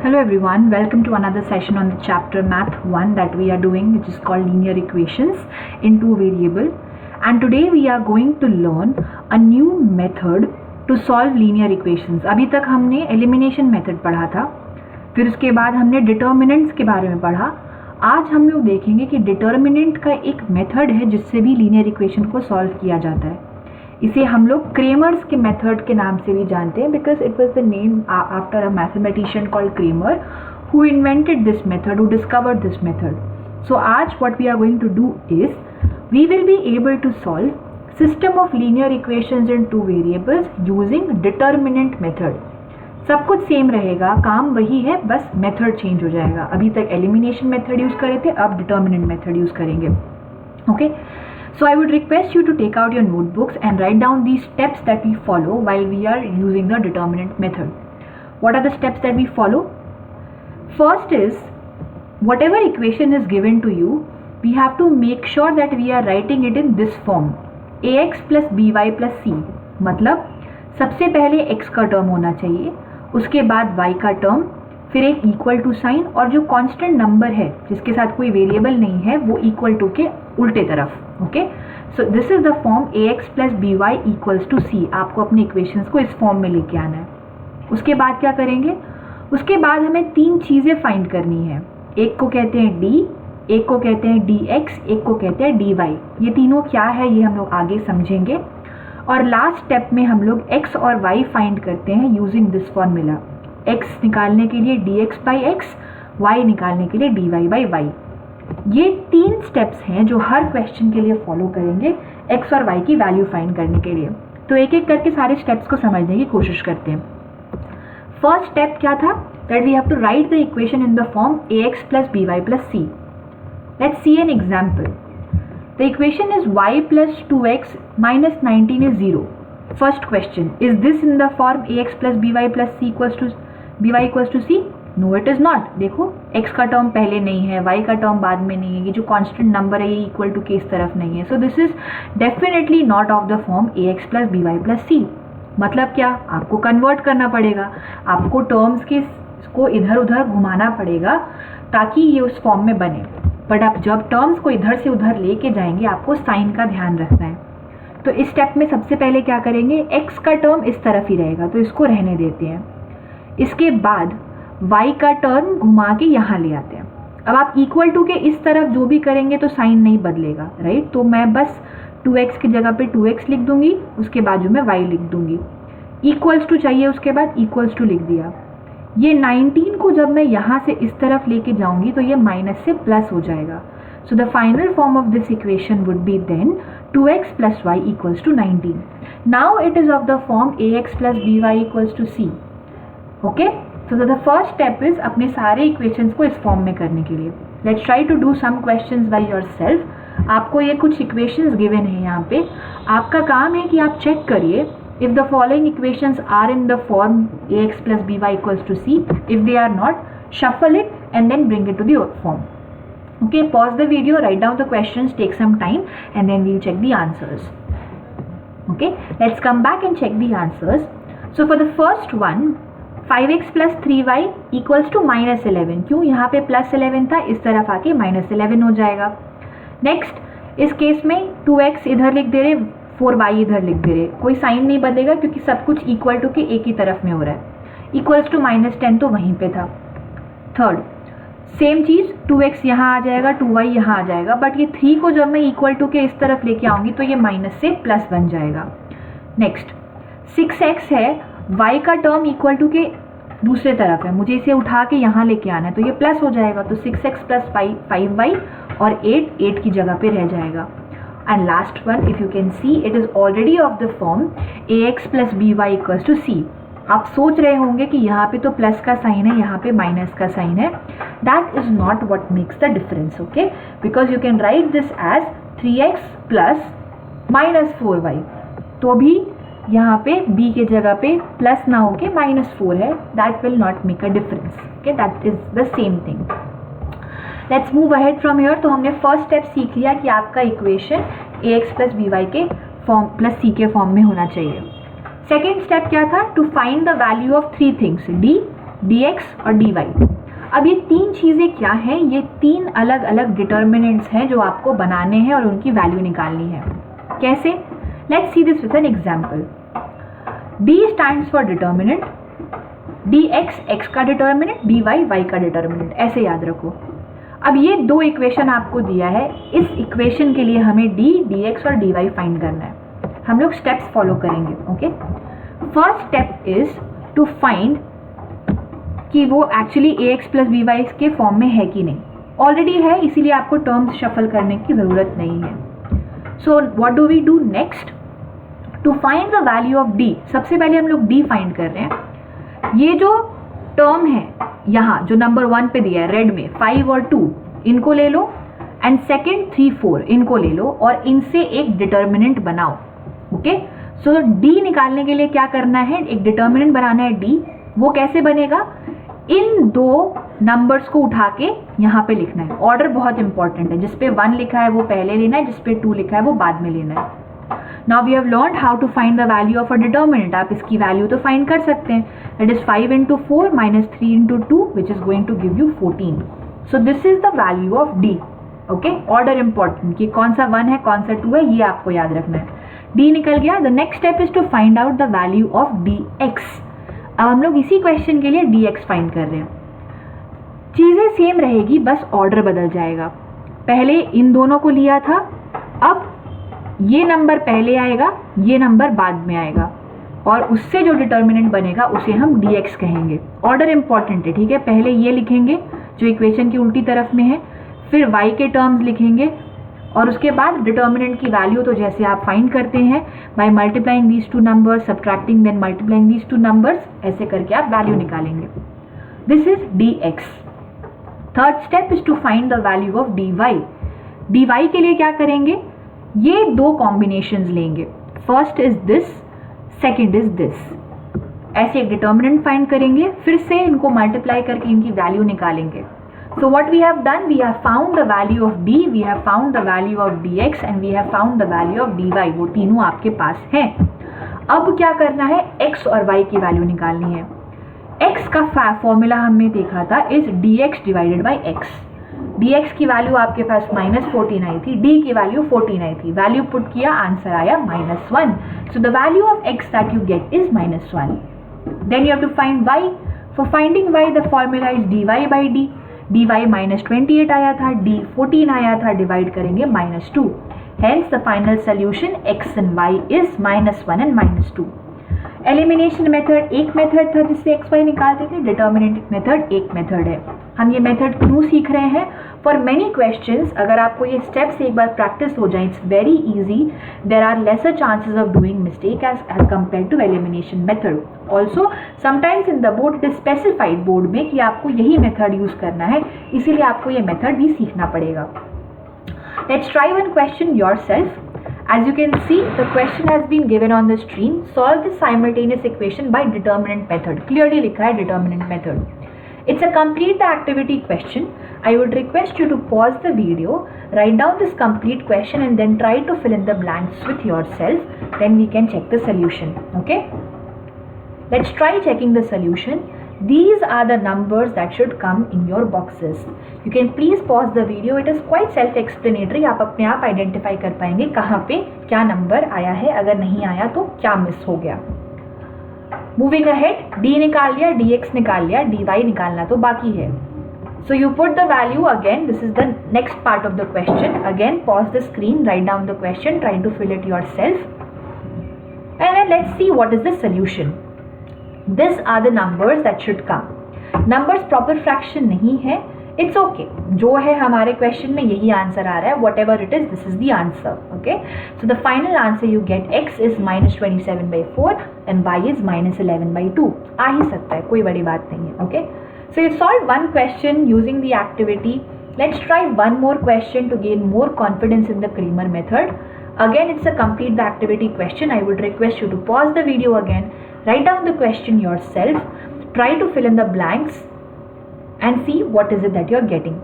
Hello everyone, welcome to another session on the chapter Math 1 that we are doing, which is called linear equations in two variable. And today we are going to learn a new method to solve linear equations. अभी तक हमने elimination method पढ़ा था, फिर उसके बाद हमने determinants के बारे में पढ़ा. आज हम लोग देखेंगे कि determinant का एक method है जिससे भी linear equation को solve किया जाता है. इसे हम लोग क्रेमर्स के मेथड के नाम से भी जानते हैं because it was the name after a mathematician called Cramer who invented this method, who discovered this method. So आज what we are going to do is we will be able to solve system of linear equations in two variables using determinant method. सब कुछ same रहेगा, काम वही है, बस method change हो जाएगा. अभी तक एलिमिनेशन मेथड यूज करे थे, अब डिटर्मिनेंट मेथड यूज करेंगे. Okay. So I would request you to take out your notebooks and write down these steps that we follow while we are using the determinant method. What are the steps that we follow? First is, whatever equation is given to you, we have to make sure that we are writing it in this form. ax plus by plus c. मतलब सबसे पहले x का term होना चाहिए, उसके बाद y का term, फिर एक इक्वल टू साइन, और जो कांस्टेंट नंबर है जिसके साथ कोई वेरिएबल नहीं है वो इक्वल टू के उल्टे तरफ. Okay, so this is the form ax plus by equals to c. आपको अपने इक्वेशंस को इस फॉर्म में लेके आना है. उसके बाद क्या करेंगे? उसके बाद हमें तीन चीज़ें फाइंड करनी है. एक को कहते हैं d, एक को कहते हैं dx, एक को कहते हैं dy. ये तीनों क्या है ये हम लोग आगे समझेंगे. और लास्ट स्टेप में हम लोग x और y फाइंड करते हैं यूजिंग दिस फॉर्मूला. x निकालने के लिए dx बाई x, y निकालने के लिए dy बाई y. ये तीन स्टेप्स हैं जो हर क्वेश्चन के लिए फॉलो करेंगे x और y की वैल्यू फाइंड करने के लिए. तो एक एक करके सारे स्टेप्स को समझने की कोशिश करते हैं. फर्स्ट स्टेप क्या था? That we have to write the equation in the form ax plus by plus c. Let's see an example. The equation is y plus 2x minus 19 is 0. First question, is this in the form ax plus by plus c equals to by equals to c? No it is not. देखो x का term पहले नहीं है, y का term बाद में नहीं है, ये जो कांस्टेंट नंबर है ये इक्वल टू के इस तरफ नहीं है. सो this is definitely not of the form ax plus by plus c. मतलब क्या? आपको कन्वर्ट करना पड़ेगा, आपको टर्म्स के को इधर उधर घुमाना पड़ेगा ताकि ये उस फॉर्म में बने. बट आप जब टर्म्स को इधर से उधर लेके जाएंगे आपको साइन का ध्यान रखना है. तो इस स्टेप में सबसे पहले क्या करेंगे? x का टर्म इस तरफ ही रहेगा तो इसको रहने देते हैं. इसके बाद y का टर्म घुमा के यहाँ ले आते हैं. अब आप इक्वल टू के इस तरफ जो भी करेंगे तो साइन नहीं बदलेगा, राइट? तो मैं बस 2x की जगह पे 2x लिख दूंगी, उसके बाजू में y लिख दूंगी. इक्वल्स टू चाहिए, उसके बाद इक्वल्स टू लिख दिया. ये 19 को जब मैं यहाँ से इस तरफ लेके जाऊंगी तो ये माइनस से प्लस हो जाएगा. So the final form of this equation would be then 2x plus y equals to 19. Now it is of the form ax plus by equals to c. Okay, so the first step is अपने सारे equations को इस form में करने के लिए. Let's try to do some questions by yourself. आपको ये कुछ इक्वेशंस गिवन है यहाँ पे. आपका काम है कि आप चेक करिए if the following equations are in the form ax plus by equals to c. If they are not, shuffle it and then bring it to the form. Okay, pause the video, write down the questions, take some time and then we'll check the answers. Okay, let's come back and check the answers. So for the first one, 5x plus 3y equals to minus 11. क्यों? यहाँ पे plus 11 था, इस तरफ आके minus 11 हो जाएगा. Next, इस केस में 2x इधर लिख दे रहे, 4y इधर लिख दे रहे, कोई साइन नहीं बदलेगा क्योंकि सब कुछ इक्वल टू के एक ही तरफ में हो रहा है. इक्वल्स टू माइनस 10 तो वहीं पे था. थर्ड, सेम चीज़, 2x यहाँ आ जाएगा, 2y यहाँ आ जाएगा, बट ये 3 को जब मैं इक्वल टू के इस तरफ लेके आऊँगी तो ये माइनस से प्लस बन जाएगा. नेक्स्ट, 6x है, y का टर्म इक्वल टू के दूसरे तरफ है, मुझे इसे उठा के यहाँ लेके आना है तो ये प्लस हो जाएगा. तो 6x प्लस 5y और 8 की जगह पे रह जाएगा. And last one, if you can see, it is already of the form ax plus by equals to c. आप सोच रहे होंगे कि यहाँ पे तो प्लस का साइन है, यहाँ पे माइनस का साइन है. That is not what makes the difference. Okay, because you can write this as 3x plus minus 4y. तो भी यहाँ पे b के जगह पे प्लस ना होके -4 है. That will not make a difference. Okay, that is the same thing. Let's move ahead from here. तो हमने फर्स्ट स्टेप सीख लिया कि आपका इक्वेशन ax प्लस by के फॉर्म प्लस c के फॉर्म में होना चाहिए. सेकेंड स्टेप क्या था? To find the value of 3 things, d, dx और dy। अब ये तीन चीज़ें क्या हैं? ये तीन अलग अलग डिटर्मिनेंट्स हैं जो आपको बनाने हैं और उनकी वैल्यू निकालनी है। कैसे? Let's see this with an example. d stands for determinant, dx x का डिटर्मिनेंट, dy y का डिटर्मिनेंट, ऐसे याद रखो। अब ये दो इक्वेशन आपको दिया है, इस इक्वेशन के लिए हमें d, dx और dy फाइंड करना है। हम लोग स्टेप्स फॉलो करेंगे। Okay, first step is to find कि वो एक्चुअली ax प्लस by के फॉर्म में है कि नहीं। ऑलरेडी है, इसीलिए आपको टर्म्स शफल करने की ज़रूरत नहीं है। So what do we do next? To find the value of d, सबसे पहले हम लोग d फाइंड कर रहे हैं। ये जो टर्म है यहाँ जो नंबर 1 पे दिया है रेड में, 5 और 2 इनको ले लो, एंड सेकेंड 3 4 इनको ले लो और इनसे एक डिटर्मिनेंट बनाओ। ओके, सो d निकालने के लिए क्या करना है? एक डिटर्मिनेंट बनाना है d। वो कैसे बनेगा? इन दो नंबर्स को उठा के यहाँ पे लिखना है। ऑर्डर बहुत इंपॉर्टेंट है, जिसपे 1 लिखा है वो पहले लेना है, जिसपे 2 लिखा है वो बाद में लेना है। Now we have learned how to find the value of a determinant. आप इसकी वैल्यू तो फाइंड कर सकते हैं। That is 5 into 4 minus 3 into 2, which is going to give you 14. So this is the value of d. Okay, order important कि कौन सा 1 है कौन सा 2 है, ये आपको याद रखना है। d निकल गया। The next step is to find out the value of dx. अब हम लोग इसी क्वेश्चन के लिए dx फाइंड कर रहे हैं। चीजें सेम रहेगी, बस ऑर्डर बदल जाएगा। पहले इन दोनों को लिया था, अब ये नंबर पहले आएगा, ये नंबर बाद में आएगा, और उससे जो डिटर्मिनेंट बनेगा उसे हम dx कहेंगे। ऑर्डर इंपॉर्टेंट है, ठीक है। पहले ये लिखेंगे जो इक्वेशन की उल्टी तरफ में है, फिर y के टर्म्स लिखेंगे, और उसके बाद डिटर्मिनेंट की वैल्यू तो जैसे आप फाइंड करते हैं by multiplying these two numbers, subtracting then multiplying these two numbers, ऐसे करके आप वैल्यू निकालेंगे। This is dx। Third step is to find the value of dy। dy के लिए क्या करेंगे? ये दो कॉम्बिनेशंस लेंगे, first is this, second is this. ऐसे एक डिटर्मिनेंट फाइंड करेंगे, फिर से इनको मल्टीप्लाई करके इनकी वैल्यू निकालेंगे। So what we have done, we have found the value of d, we have found the value of dx and we have found the value of dy। वो तीनों आपके पास हैं। अब क्या करना है? x और y की वैल्यू निकालनी है। x का फॉर्मूला हमने देखा था is dx divided by x। dx की वैल्यू आपके पास -14 आई थी, d की वैल्यू 14 आई थी। वैल्यू पुट किया, आंसर आया -1। So the value of x that you get is -1। Then you have to find y। For finding y the formula is dy by d। dy -28 आया था, d 14 आया था, divide करेंगे -2। Hence the final solution x and y is -1 and -2। Elimination method एक method था जिससे x Y निकालते थे, डिटर्मिनेंट मेथड एक मेथड है। हम ये मेथड क्यों सीख रहे हैं? फॉर मेनी क्वेश्चंस अगर आपको ये स्टेप्स एक बार प्रैक्टिस हो जाए, it's very easy, there are lesser chances of doing mistake as compare to elimination method. Also sometimes in the board it is specified board में कि आपको यही मेथड यूज करना है, इसीलिए आपको ये मेथड भी सीखना पड़ेगा। Let's try one question yourself. As you can see, the question has been given on the screen. Solve the simultaneous equation by determinant method. Clearly लिखा है determinant method. It's a complete the activity question. I would request you to pause the video, write down this complete question and then try to fill in the blanks with yourself. Then we can check the solution. Okay? Let's try checking the solution. These are the numbers that should come in your boxes. You can please pause the video. It is quite self-explanatory. आप अपने आप identify कर पाएंगे कहाँ पे क्या number आया है, अगर नहीं आया तो क्या मिस हो गया। Moving ahead, d निकाल लिया, dx निकाल लिया, dy निकालना तो बाकी है। So you put the value again. This is the next part of the question. Again, pause the screen, write down the question, try to fill it yourself, and then let's see what is the solution. These are the numbers that should come. Numbers proper fraction नहीं है, it's okay. जो है हमारे question में यही answer आ रहा है, whatever it is, this is the answer. Okay, so the final answer you get x is -27/4 and y is -11/2. आ ही सकता है, कोई बड़ी बात नहीं है. Okay, so you solved one question using the activity. Let's try one more question to gain more confidence in the Cramer method. Again, it's a complete the activity question. I would request you to pause the video again, write down the question yourself, try to fill in the blanks and see what is it that you're getting.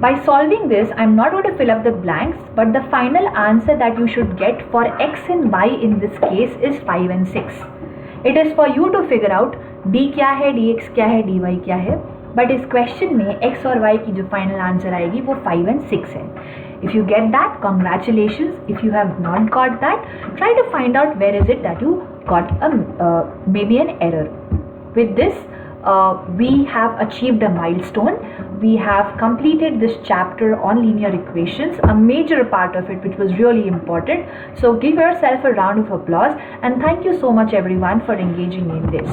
By solving this, I'm not going to fill up the blanks, but the final answer that you should get for x and y in this case is 5 and 6. It is for you to figure out D क्या है, D x क्या है, D Y क्या है, but इस question में x और Y की जो फाइनल आंसर आएगी वो 5 and 6 है. If you get that, congratulations. If you have not got that, try to find out where is it that you got maybe an error. With this, we have achieved a milestone. We have completed this chapter on linear equations, a major part of it which was really important. So give yourself a round of applause and thank you so much everyone for engaging in this.